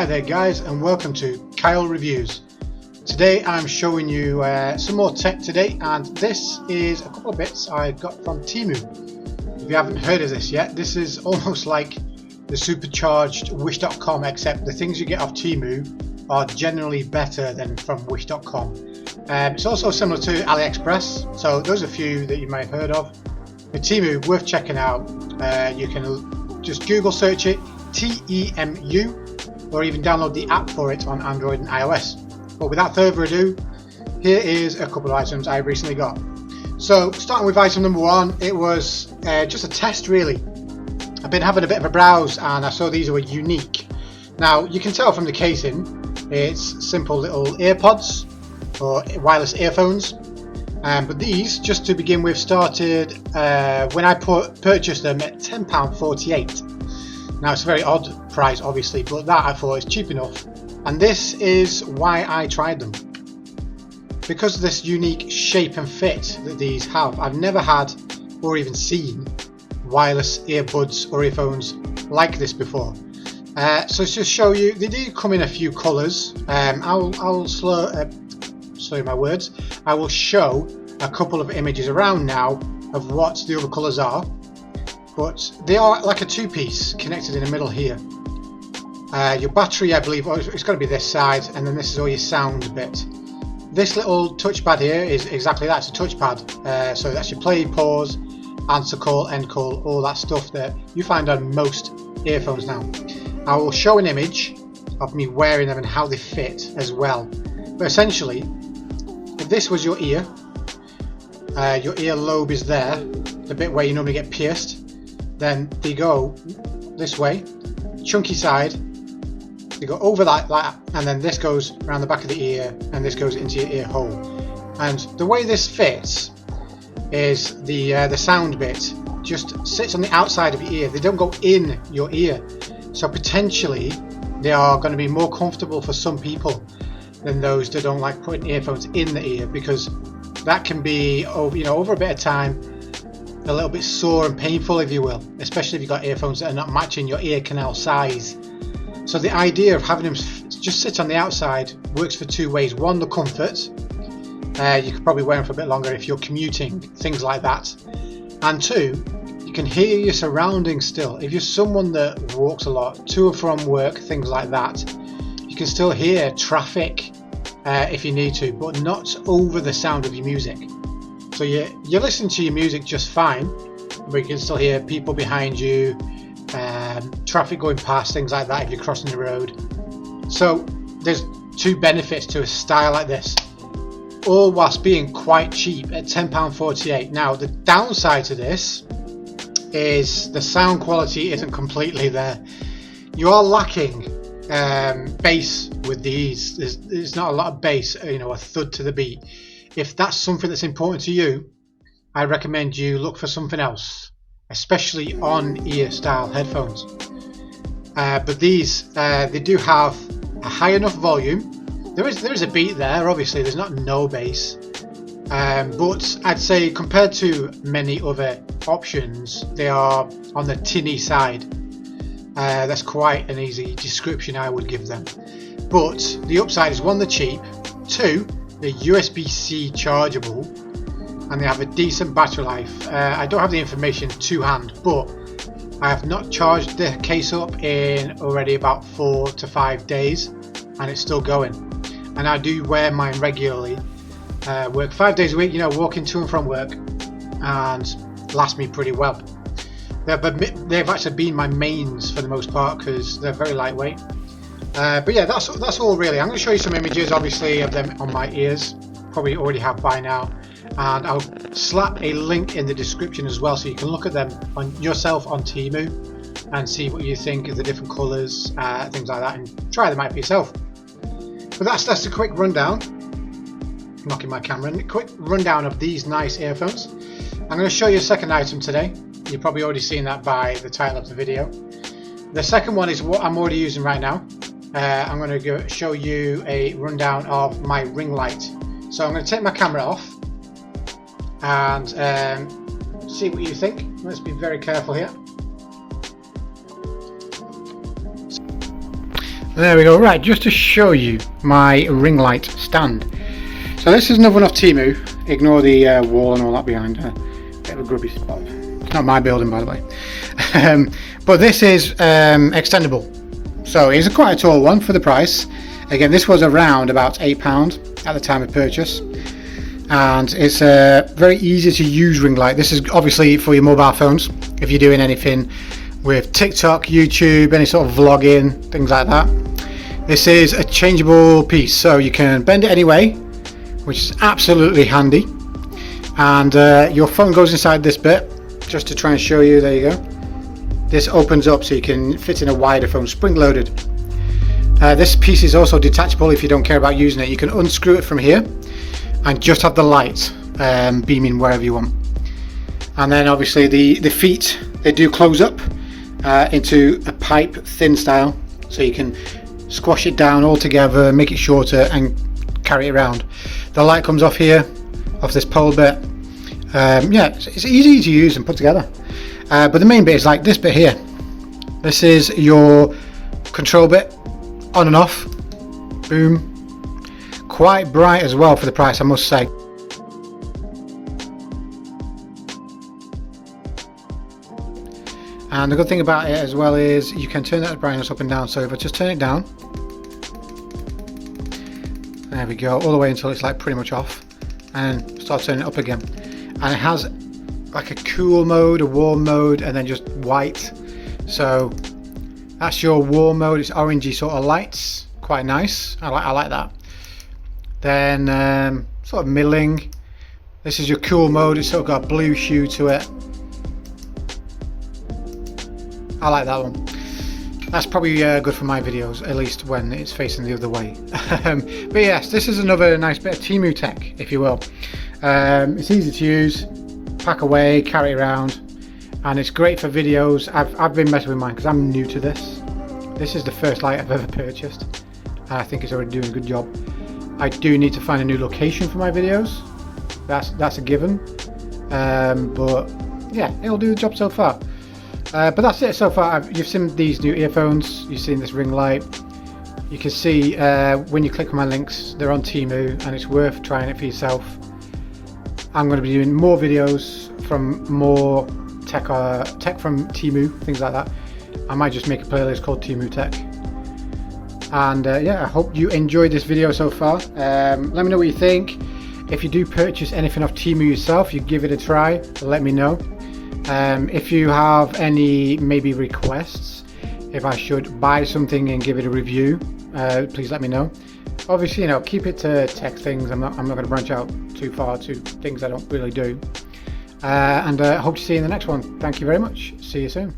Hi there guys, and welcome to Kyle Reviews. Today I'm showing you some more tech today, and this is a couple of bits I got from Temu. If you haven't heard of this yet, this is almost like the supercharged Wish.com, except the things you get off Temu are generally better than from Wish.com. It's also similar to AliExpress, so those are a few that you might have heard of. With Temu, worth checking out. You can just Google search it, Temu, or even download the app for it on Android and iOS. But without further ado, here is a couple of items I recently got. So starting with item number one, it was just a test really. I've been having a bit of a browse and I saw these were unique. Now you can tell from the casing, it's simple little AirPods or wireless earphones. But these, just to begin with, started when I purchased them at £10.48. Now it's a very odd price obviously, but that I thought is cheap enough, and this is why I tried them. Because of this unique shape and fit that these have, I've never had or even seen wireless earbuds or earphones like this before. So to show you, they do come in a few colours. I will show a couple of images around now of what the other colours are. But they are like a two-piece connected in the middle here. Your battery, I believe, it's got to be this side, and then this is all your sound bit. This little touchpad here is exactly that. It's a touchpad, so that's your play, pause, answer call, end call, all that stuff that you find on most earphones now. I will show an image of me wearing them and how they fit as well. But essentially, if this was your ear lobe is there, the bit where you normally get pierced. Then they go this way, chunky side, they go over like that, and then this goes around the back of the ear, and this goes into your ear hole. And the way this fits is the sound bit just sits on the outside of your ear. They don't go in your ear, so potentially they are going to be more comfortable for some people than those that don't like putting earphones in the ear, because that can be over a bit of time a little bit sore and painful, if you will, especially if you've got earphones that are not matching your ear canal size. So the idea of having them just sit on the outside works for two ways. One, the comfort. You could probably wear them for a bit longer if you're commuting, things like that. And two, you can hear your surroundings still. If you're someone that walks a lot, to and from work, things like that, you can still hear traffic if you need to, but not over the sound of your music. So you're listening to your music just fine, but you can still hear people behind you, traffic going past, things like that if you're crossing the road. So there's two benefits to a style like this, all whilst being quite cheap at £10.48. Now the downside to this is the sound quality isn't completely there. You are lacking bass with these. There's not a lot of bass, a thud to the beat. If that's something that's important to you, I recommend you look for something else, especially on-ear style headphones. But these, they do have a high enough volume. There is a beat there, obviously, there's not no bass. But I'd say compared to many other options, they are on the tinny side. That's quite an easy description I would give them. But the upside is, one, they're cheap, two, they're USB-C chargeable, and they have a decent battery life. I don't have the information to hand, but I have not charged the case up in already about 4 to 5 days, and it's still going. And I do wear mine regularly. Work 5 days a week, walking to and from work, and last me pretty well. They've actually been my mains for the most part because they're very lightweight. But yeah, that's all really. I'm going to show you some images, obviously, of them on my ears. Probably already have by now, and I'll slap a link in the description as well, so you can look at them on yourself on Temu and see what you think of the different colours, things like that, and try them out for yourself. But that's a quick rundown. Knocking my camera in. A quick rundown of these nice earphones. I'm going to show you a second item today. You've probably already seen that by the title of the video. The second one is what I'm already using right now. I'm going to show you a rundown of my ring light. So I'm going to take my camera off and see what you think. Let's be very careful here. There we go. Right, just to show you my ring light stand. So this is another one off Temu. Ignore the wall and all that behind. Bit of a grubby spot. It's not my building, by the way. But this is extendable. So it's quite a tall one for the price. Again, this was around about £8 at the time of purchase. And it's a very easy to use ring light. This is obviously for your mobile phones. If you're doing anything with TikTok, YouTube, any sort of vlogging, things like that. This is a changeable piece, so you can bend it any way, which is absolutely handy. And your phone goes inside this bit, just to try and show you. There you go. This opens up so you can fit in a wider phone, spring loaded. This piece is also detachable if you don't care about using it. You can unscrew it from here and just have the light beaming wherever you want. And then obviously the feet, they do close up into a pipe thin style, so you can squash it down all together, make it shorter and carry it around. The light comes off here, off this pole bit. Yeah, it's easy to use and put together. But the main bit is like this bit here. This is your control bit, on and off. Boom. Quite bright as well for the price, I must say. And the good thing about it as well is you can turn that brightness up and down. So if I just turn it down, there we go, all the way until it's like pretty much off, and start turning it up again. And it has like a cool mode, a warm mode, and then just white. So that's your warm mode. It's orangey sort of lights, quite nice. I like that. Then sort of middling. This is your cool mode. It's sort of got a blue hue to it. I like that one. That's probably good for my videos, at least when it's facing the other way. But yes, this is another nice bit of Temu Tech, if you will. It's easy to use, pack away, carry around, and it's great for videos. I've been messing with mine because I'm new to this. This is the first light I've ever purchased, and I think it's already doing a good job. I do need to find a new location for my videos. That's a given. But yeah, it'll do the job so far. But that's it so far. You've seen these new earphones, you've seen this ring light. You can see when you click on my links, they're on Temu, and it's worth trying it for yourself. I'm going to be doing more videos from more tech from Temu, things like that. I might just make a playlist called Temu Tech. And yeah, I hope you enjoyed this video so far. Let me know what you think. If you do purchase anything off Temu yourself, you give it a try, let me know. If you have any maybe requests, if I should buy something and give it a review, please let me know. Obviously, keep it to tech things. I'm not going to branch out too far to things I don't really do. And hope to see you in the next one. Thank you very much. See you soon.